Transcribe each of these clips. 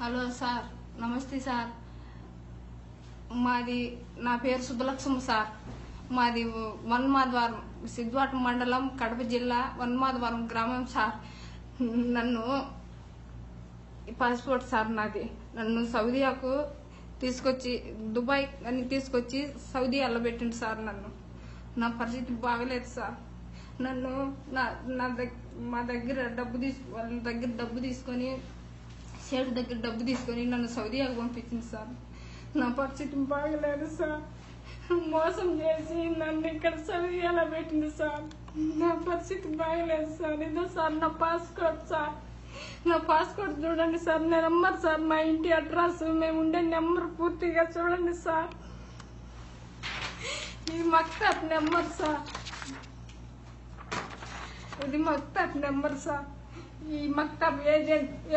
Hello sir, నమస్తే sir. నా పేరు సుబ్బలక్ష్మి సార్. మాది వన్మాధవరం, సిద్దిపేట మండలం, కడప జిల్లా, వన్మాధవరం గ్రామం సార్. నన్ను పాస్పోర్ట్ సార్ నాది. నన్ను సౌదీయాకు తీసుకొచ్చి, దుబాయ్ అని తీసుకొచ్చి సౌదీ వెళ్ళబెట్టింది సార్. నా పరిస్థితి బాగలేదు సార్. నన్ను మా దగ్గర వాళ్ళ దగ్గర డబ్బు తీసుకొని, షేర్ దగ్గర డబ్బు తీసుకొని నన్ను సౌదీయాకు పంపించింది సార్. నా పరిస్థితి బాగలేదు సార్. మోసం చేసి నన్ను ఇక్కడ సౌదీయాలో పెట్టింది సార్. నా పరిస్థితి బాగలేదు సార్. ఇదో సార్ నా పాస్పోర్ట్ సార్. నా పాస్పోర్ట్ చూడండి సార్. నా నెంబర్ సార్, మా ఇంటి అడ్రస్, మేము ఉండే నెంబర్ పూర్తిగా చూడండి సార్. ఇది మక్తబ్ నెంబర్ సార్. ఇది మక్తబ్ నెంబర్ సార్. ఈ మక్తబ్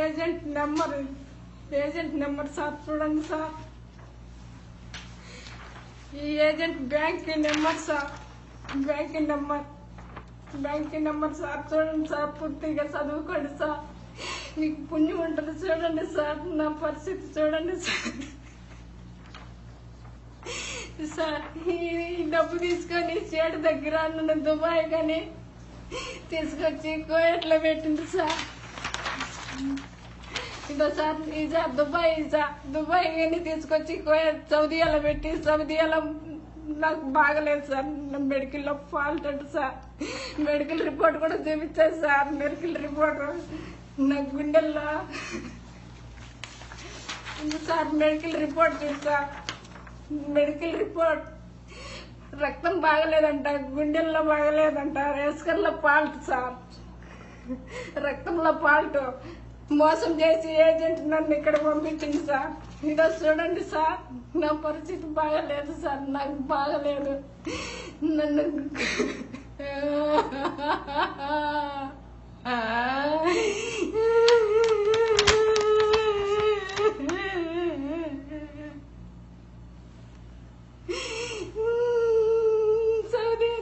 ఏజెంట్ నెంబర్ సార్. చూడండి సార్. ఈ agent bank number sir. Bank number sir. చూడండి సార్. పూర్తిగా చదువుకోండి సార్. మీకు పుణ్యం ఉంటుంది. చూడండి సార్. నా పరిస్థితి చూడండి సార్. సార్, ఈ డబ్బు తీసుకొని చేటు దగ్గర నన్ను దుబాయ్ కానీ తీసుకొచ్చి కోయట్లో పెట్టింది సార్. ఇదో సార్ ఈజా, దుబాయ్ కానీ తీసుకొచ్చి సౌదీయాలో పెట్టి, సౌదీయాలో నాకు బాగలేదు సార్. నా మెడికల్లో ఫాల్ట్ అంట సార్. మెడికల్ రిపోర్ట్ కూడా చూపించారు సార్. మెడికల్ రిపోర్ట్ నా గుండెల్లో సార్. మెడికల్ రిపోర్ట్ చూసా. మెడికల్ రిపోర్ట్ రక్తం బాగలేదంట, గుండెల్లో బాగలేదంట, రేస్కర్లో ఫాల్ట్ సార్. రక్తంలో ఫాల్ట్. మోసం చేసి ఏజెంట్ నన్ను ఇక్కడ పంపించింది సార్. ఇదో చూడండి సార్. నా పరిస్థితి బాగలేదు సార్. నాకు బాగలేదు. నన్ను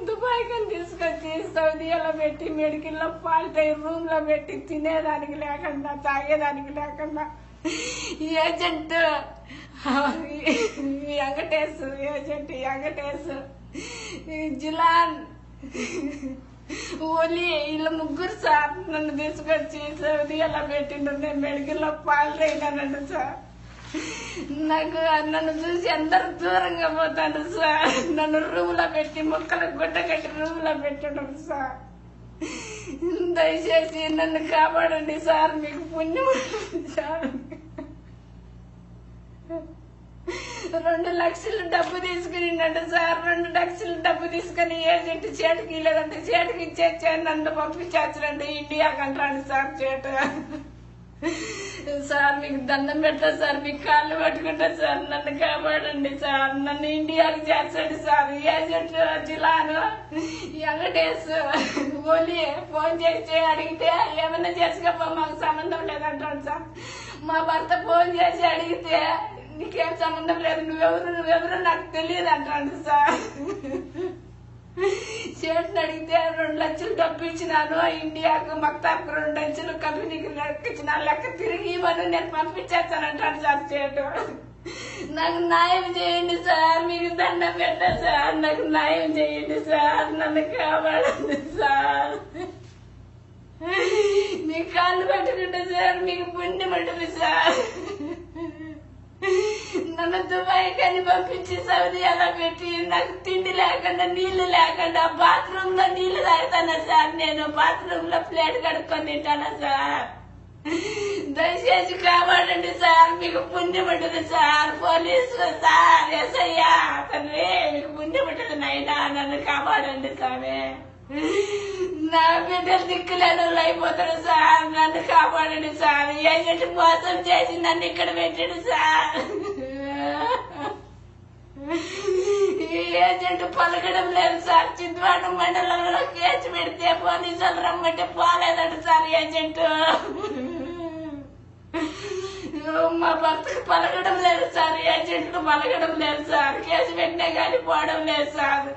దుబాయ్ కని తీసుకొచ్చి సౌదీయాలో పెట్టి, మెడికల్లో ఫాల్ట్ అయ్యి రూమ్ లో పెట్టి, తినేదానికి లేకుండా, తాగేదానికి లేకుండా, ఏజెంట్ వెంకటేష్, జిలాన్, ఓలీ, వీళ్ళ ముగ్గురు సార్ నన్ను తీసుకొచ్చి సౌదీయాలో పెట్టిండు. నేను మెడికల్లో ఫాల్ట్ అయినానండి సార్. నాకు నన్ను చూసి అందరు దూరంగా పోతాను సార్. నన్ను రూమ్ లో పెట్టి, మొక్కలకు గుడ్డ కట్టి రూమ్ లో పెట్టడం సార్. దయచేసి నన్ను కాపాడండి సార్. మీకు పుణ్యం సార్. 2 లక్షలు డబ్బు తీసుకునిండంట సార్. 2 లక్షలు డబ్బు తీసుకుని ఏజెంట్ చేతికి ఇవ్వలేదంటే, చేతికి ఇచ్చేచ్చా నన్ను పంపించేస్తారంటే ఇండియాకి అంటాడు సార్. చేటు సార్, మీకు దండం పెట్టా సార్. మీకు కాళ్ళు పట్టుకుంటా సార్. నన్ను కాపాడండి సార్. నన్ను ఇండియాకి చేర్చండి సార్. ఏజెంట్ జిలాను, వెంకటేష్, ఓలీ ఫోన్ చేసి అడిగితే ఏమైనా చేసుకోపో, మాకు సంబంధం లేదంటాడు సార్. మా భర్త ఫోన్ చేసి అడిగితే నీకేం సంబంధం లేదు, నువ్వెవరు నాకు తెలియదు అంటాడు సార్. చేతిని అడిగితే 2 లక్షలు డబ్బు ఇచ్చినాను ఇండియాకు, మక్తాబ్కు 2 లక్షలు కంపెనీకి లెక్కిచ్చిన, లెక్క తిరిగి ఇవ్వను, నేను పంపించేస్తానంటాడు సార్ చేటు. నాకు న్యాయం చేయండి సార్. మీకు దండం పెట్టా సార్. నాకు న్యాయం చేయండి సార్. నన్ను కాపాడండి సార్. మీ కాళ్ళు పెట్టుకుంటా సార్. మీకు పుణ్యం ఉంటుంది సార్. నన్ను దుబాయ్ కానీ పంపించి సౌదీయాలో పెట్టి, నాకు తిండి లేకుండా, నీళ్లు లేకుండా, బాత్రూమ్ లో నీళ్లు తాగుతానా సార్. నేను బాత్రూమ్ లో ప్లేట్ కడుక్కొని తింటానా సార్. దయచేసి కాపాడండి సార్. మీకు పుణ్యం ఉంటుంది సార్. పోలీసు సార్, ఎస్ఐయా తండ్రి, మీకు పుణ్యం ఉంటుంది నైనా. నన్ను కాపాడండి స్వామి. నా బిడ్డలు దిక్కులేని అయిపోతారు సార్. నన్ను కాపాడండి సార్. ఏజెంట్ మోసం చేసి నన్ను ఇక్కడ పెట్టాడు సార్. ఏజెంట్ పలకడం లేదు సార్. సిద్దిపేట మండలంలో కేసు పెడితే పోలీసులు రమ్మంటే పోలేదంట సార్ ఏజెంట్. మా భర్తకు పలకడం లేదు సార్. ఏజెంట్ కు పలకడం లేదు సార్. కేసు పెట్టినా కానీ పోవడం లేదు సార్.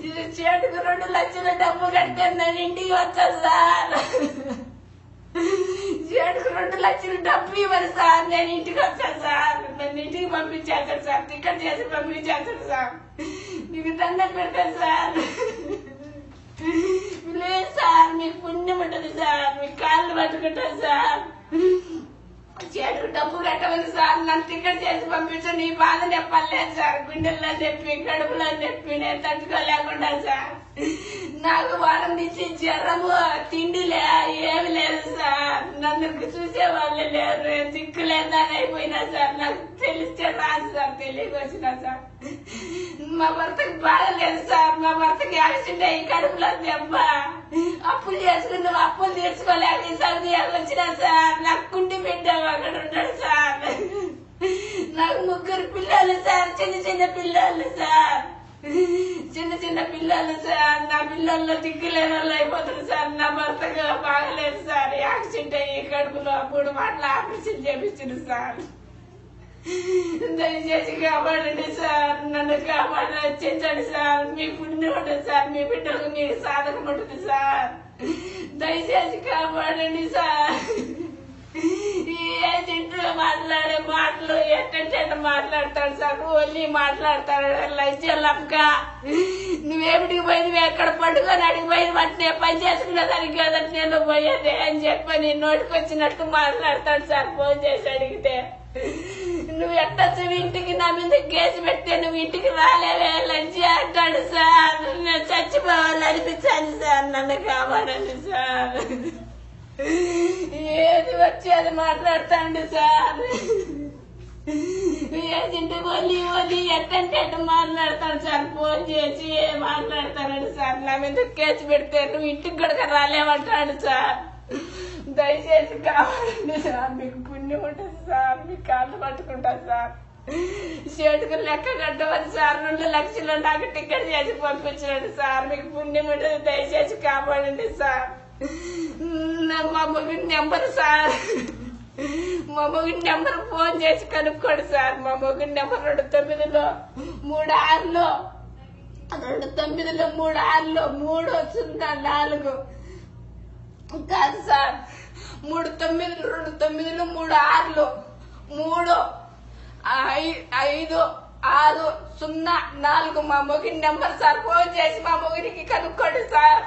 ఇది చేటుకు 2 లక్షల డబ్బు కట్టాను, నేను ఇంటికి వచ్చా సార్. చేటుకు 2 లక్షలు డబ్బు ఇవ్వరు సార్. నేను ఇంటికి వచ్చాను సార్. నన్ను ఇంటికి పంపించేస్తాడు సార్. టికెట్ చేసి పంపించేస్తాడు సార్. మీకు దండం పెడతాను సార్. లేదు సార్, మీకు పుణ్యం ఉంటుంది సార్. మీకు కాళ్ళు పట్టుకుంటాను సార్. చేతుకు డబ్బు కట్టమని సార్. నన్ను టికెట్ చేసి పంపించండి. ఈ బాధ చెప్పలేదు సార్. గుండెల్లో చెప్పి కడుపులో చెప్పి నేను తట్టుకోలేకుండా సార్. నాకు వారం నుంచి జ్వరము, తిండిలే ఏమి లేదు సార్. నన్ను చూసేవాళ్ళే లేరు. దిక్కులేదని అయిపోయినా సార్. నాకు తెలిస్తే రాదు సార్. తెలియకొచ్చినా సార్. మా భర్తకి బాగలేదు సార్. మా భర్తకి యాక్సిడెంట్ అయ్యి కడుపులో దెబ్బ. అప్పులు చేసుకుని అప్పులు తీర్చుకోలేక ఈ సౌదీయాకు వచ్చినా సార్. నాకు కుంటి బిడ్డ అక్కడ ఉంటాడు సార్. నాకు 3 పిల్లలు సార్. చిన్న పిల్లలు సార్. చిన్న పిల్లలు సార్. నా పిల్లల్లో దిక్కులేని వాళ్ళు అయిపోతారు సార్. నా భర్తగా బాగలేదు సార్. యాక్సిడెంట్ అయ్యి కడుపులో 3 మాటలు ఆపరేషన్ చేపించింది సార్. దయచేసి కాపాడండి సార్. నన్ను కాపాడి రక్షించండి సార్. మీ పుణ్యం ఉంటుంది సార్. మీ బిడ్డలకు మీకు సాధకం ఉంటుంది సార్. దయచేసి కాపాడండి సార్. ఏ ఇంట్లో మాట్లాడే మాటలు ఎట్టంటే మాట్లాడతాడు సార్. ఓన్లీ మాట్లాడతాడు. లైజల్లక్క నువ్వేమిటికి పోయింది, ఎక్కడ పడుకొని అడిగి పోయింది, వాటిని పని చేసుకునే దానికి కదంటే నేను పోయేది అని చెప్పని నోటికి వచ్చినట్టు మాట్లాడతాడు సార్. ఫోన్ చేసి అడిగితే నువ్వు ఎట్టొచ్చు ఇంటికి, నా మీద కేసు పెడితే నువ్వు ఇంటికి రాలేవే లంచి అంటాడు సార్. నేను చచ్చిపోవాలి అనిపించాను సార్. నన్ను కాపాడండి సార్. ఏది వచ్చి అది మాట్లాడతాండి సార్. ఏదింటి ఓలి ఎట్టంటే మాట్లాడతాడు సార్. ఫోన్ చేసి మాట్లాడతాడు సార్. నా మీద కేసు పెడితే నువ్వు ఇంటికి కూడా రాలేమంటాడు సార్. దయచేసి కావాలండి సార్. మీకు పుణ్యం ఉంటుంది సార్. మీకు కాళ్ళు పట్టుకుంటా సార్. చేటుకు లెక్క కట్టమని సార్. 2 లక్షలు నాకు టికెట్ చేసి పంపించండి సార్. మీకు పుణ్యం ఉంటుంది. దయచేసి కాపాడండి సార్. మా మొగుడి నెంబర్ సార్. మా మొగుడి నెంబర్ ఫోన్ చేసి కనుక్కోండి సార్. మా మొగుడి నెంబర్ 2936 30936 కాదు సార్. 3936 మా మొగుడి నెంబర్ సార్. ఫోన్ చేసి మా మొగుడికి కనుక్కోండి సార్.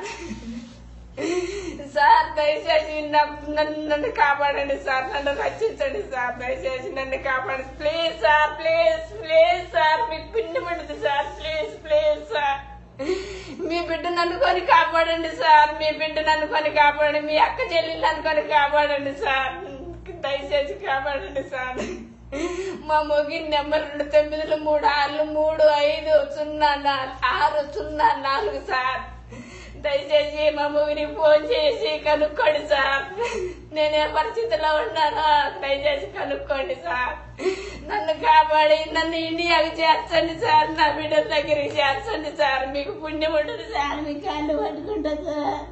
సార్ దయచేసి నన్ను కాపాడండి సార్. నన్ను రక్షించండి సార్. దయచేసి నన్ను కాపాడండి ప్లీజ్ సార్. Please sir. మీకు పుణ్యం ఉంటుంది సార్. Please sir. మీ బిడ్డను అనుకొని కాపాడండి సార్. మీ బిడ్డను అనుకొని కాపాడండి. మీ అక్క చెల్లెళ్ళు అనుకొని కాపాడండి సార్. దయచేసి కాపాడండి సార్. మా మొగిన్ నెంబర్ 2936 సార్. దయచేసి మా మొగిని ఫోన్ చేసి కనుక్కోండి సార్. నేనే పరిస్థితిలో ఉన్నానో దయచేసి కనుక్కోండి సార్. నన్ను కాపాడి నన్ను ఇండియాకి చేర్చండి సార్. నా బిడ్డల దగ్గరికి చేర్చండి సార్. మీకు పుణ్యం ఉంటుంది సార్. మీ కాళ్ళు పట్టుకుంటా సార్.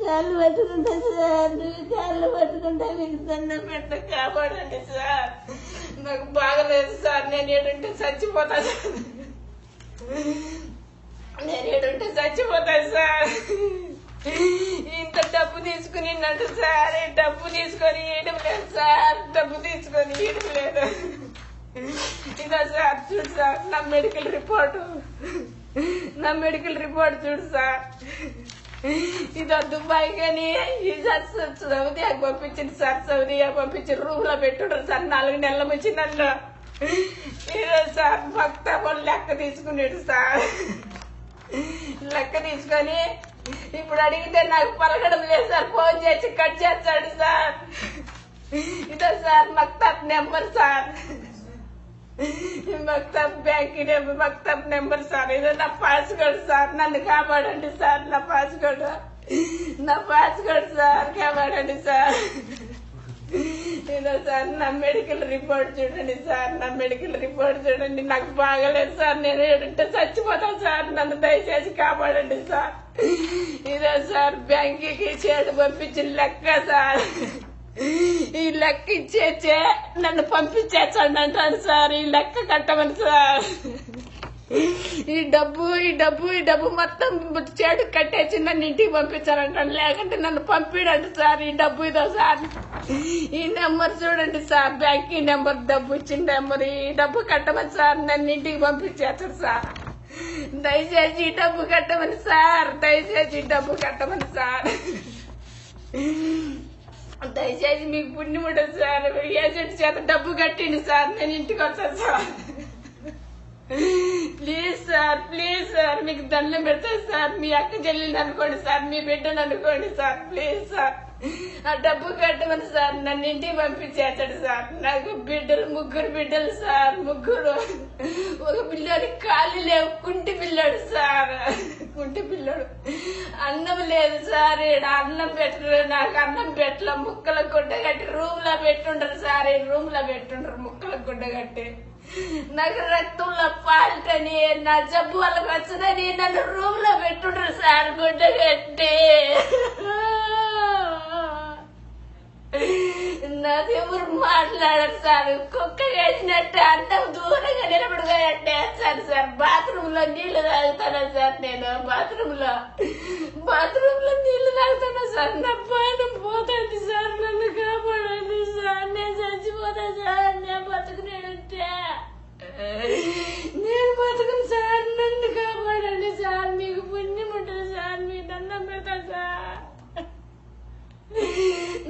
కాళ్ళు పట్టుకుంటా సార్. కాళ్ళు పట్టుకుంటా. మీకు దండం పెట్ట కాపాడండి సార్. నాకు బాగలేదు సార్. నేను ఏడుంటే చచ్చిపోతా సార్. చచ్చిపోతాను సార్. ఇంత డబ్బు తీసుకుని నన్ను సార్. డబ్బు తీసుకొని ఇయడం లేదు సార్. డబ్బు తీసుకొని ఇయడం లేదు. ఇదా సార్ చూడు సార్. నా మెడికల్ రిపోర్ట్ చూడు సార్. ఇదో దుబాయ్ కానీ సౌదీయాకి పంపించింది సార్. సౌదీయా పంపించి రూమ్ లో పెట్టుడు సార్. 4 నెలల నుంచి నన్ను ఈరోజు సార్ భక్త లెక్క తీసుకునేడు సార్. లెక్క తీసుకొని ఇప్పుడు అడిగితే నాకు పలకడం లేదు సార్. ఫోన్ చేసి కట్ చేస్తాడు సార్. ఇదో సార్ మక్తబ్ నెంబర్ సార్. మక్తబ్ బ్యాంక్ మక్తబ్ నెంబర్ సార్. ఇదో నా పాస్వర్డ్ సార్. నన్ను కాపాడండి సార్. నా పాస్వర్డ్ సార్. కాపాడండి సార్. ఇదో సార్ నా మెడికల్ రిపోర్ట్ చూడండి సార్. నాకు బాగలేదు సార్. నేను ఏడుంటే చచ్చిపోతాను సార్. నన్ను దయచేసి కాపాడండి సార్. ఇదో సార్ బ్యాంకుకి చేటు పంపించిన లెక్క సార్. ఈ లెక్క ఇచ్చేచ్చే నన్ను పంపించేచ్చండి అంటాడు సార్. ఈ లెక్క కట్టమని సార్. ఈ డబ్బు మొత్తం చెడు కట్టేసి నన్ను ఇంటికి పంపించారంటాను, లేకుంటే నన్ను పంపిడండి సార్. ఈ డబ్బు ఇదో సార్, ఈ నెంబర్ చూడండి సార్, బ్యాంక్ నెంబర్, డబ్బు ఇచ్చిన నెంబర్. ఈ డబ్బు కట్టమని సార్ నన్ను ఇంటికి పంపించేస్తాడు సార్. దయచేసి ఈ డబ్బు కట్టమని సార్, దయచేసి ఈ డబ్బు కట్టమని సార్. దయచేసి మీకు పుణ్యం ఉంటుంది సార్, ఏజెంట్ చేత డబ్బు కట్టింది సార్, నేను ఇంటికి వచ్చాను సార్. ప్లీజ్ సార్ మీకు దండం పెడతాను సార్. మీ అక్క చెల్లెలు అనుకోండి సార్, మీ బిడ్డను అనుకోండి సార్. ప్లీజ్ సార్ ఆ డబ్బు కట్టమని సార్ నన్ను ఇంటికి పంపించేస్తాడు సార్. నాకు ముగ్గురు బిడ్డలు సార్, ముగ్గురు. ఒక పిల్లోడి కాళ్ళు లేవు, కుంటి పిల్లోడు సార్, కుంటి పిల్లోడు. అన్నం లేదు సార్, అన్నం పెట్టరు, నాకు అన్నం పెట్టలే. ముక్కల గుడ్డ కట్టి రూమ్ లో పెట్టుండ్రు సార్, రూమ్ లో పెట్టుండ్రు ముక్కల గుడ్డ కట్టి. నాకు రక్తంలో పాల్టని, నా జబ్బు వాళ్ళకి వచ్చిందని నన్ను రూమ్ లో పెట్టుండ్రు సార్ గుడ్డ కట్టి. నాకెవరు మాట్లాడరు సార్, కుక్క వేసినట్టు అన్నం దూరంగా నిలబడుగా వేస్తాను సార్. బాత్రూమ్ లో నీళ్లు తాగుతాను సార్, నేను బాత్రూమ్ లో నీళ్లు తాగుతాను సార్. నా పానం పోతుంది సార్, నన్ను కాపాడండి సార్. నేను చచ్చిపోతా సార్, నేను బతుకునేంటే నేను బతుకును సార్, నన్ను కాపాడండి సార్. మీకు పుణ్యం ఉంటుంది సార్, మీ దండం పెడతా సార్.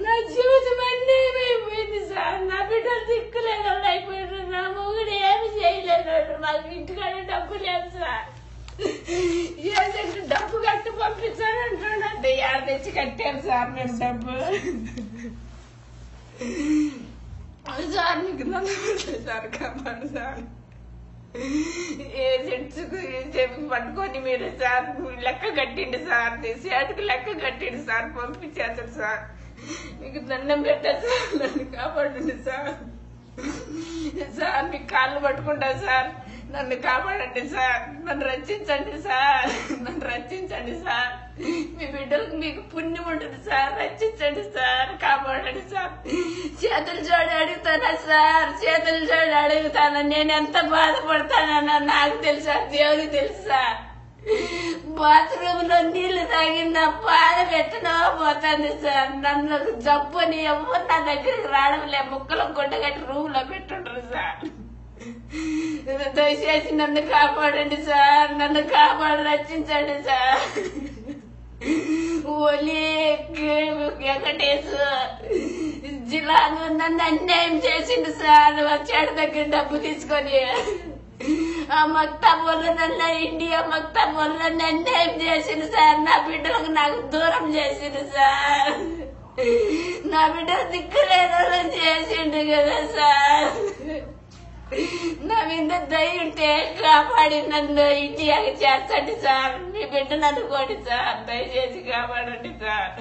నా జీవితం అన్నీ అయిపోయింది సార్, నా బిడ్డలు దిక్కులేదు అయిపోయారు, నా మొగుడు ఏమి చేయలేదు, నాకు ఇంటికాడ డబ్బు లేదు సార్. ఏజెంట్ డబ్బు కట్టి పంపించానంటే యాడ తెచ్చి కట్టాను సార్ నేను డబ్బు. సార్ మీకు సార్ కాపాడు సార్. ఏజెంట్స్ పట్టుకొని మీరు సార్ లెక్క కట్టిండి సార్, సేటుకు లెక్క కట్టిండి సార్, పంపించేస్తాడు సార్. మీకు దండం పెట్టారు సార్, నన్ను కాపాడండి సార్. సార్ మీకు కాళ్ళు పట్టుకుంటా సార్, నన్ను కాపాడండి సార్, నన్ను రక్షించండి సార్, నన్ను రక్షించండి సార్. మీ బిడ్డలకు మీకు పుణ్యం ఉంటుంది సార్, రక్షించండి సార్, కాపాడండి సార్. చేతులు జోడి అడుగుతానా సార్, చేతులు జోడి అడుగుతానా. నేను ఎంత బాధపడతానన్నా నాకు తెలుసా, దేవుడికి తెలుసా. బాత్రూమ్ లో నీళ్లు తాగిన బాధ పెట్టనో పోతుంది సార్. నన్ను జబ్బుని ఎవరు నా దగ్గరికి రావడం లే, ముక్కలు గుడ్డగట్టి రూమ్ లో పెట్టుంటారు సార్. దయచేసి నన్ను కాపాడండి సార్, నన్ను కాపాడి రక్షించండి సార్. ఓలీ వెంకటేశ్ జిల్లాను నన్ను అన్యాయం చేసిండు సార్. వచ్చాడు దగ్గర డబ్బు తీసుకొని ఆ మక్తబ్ వల్ల నన్ను ఇండియా మక్తబ్ వల్ల అన్యాయం చేసిండు సార్. నా బిడ్డలకు నాకు దూరం చేసిండు సార్. నా బిడ్డలు దిక్కులేదో చేసిండు కదా సార్. నా మీద దయ ఉంటే కాపాడి నన్ను ఇండియాకి చేర్చండి సార్. మీ బిడ్డను అనుకోండి సార్, దయచేసి కాపాడండి సార్.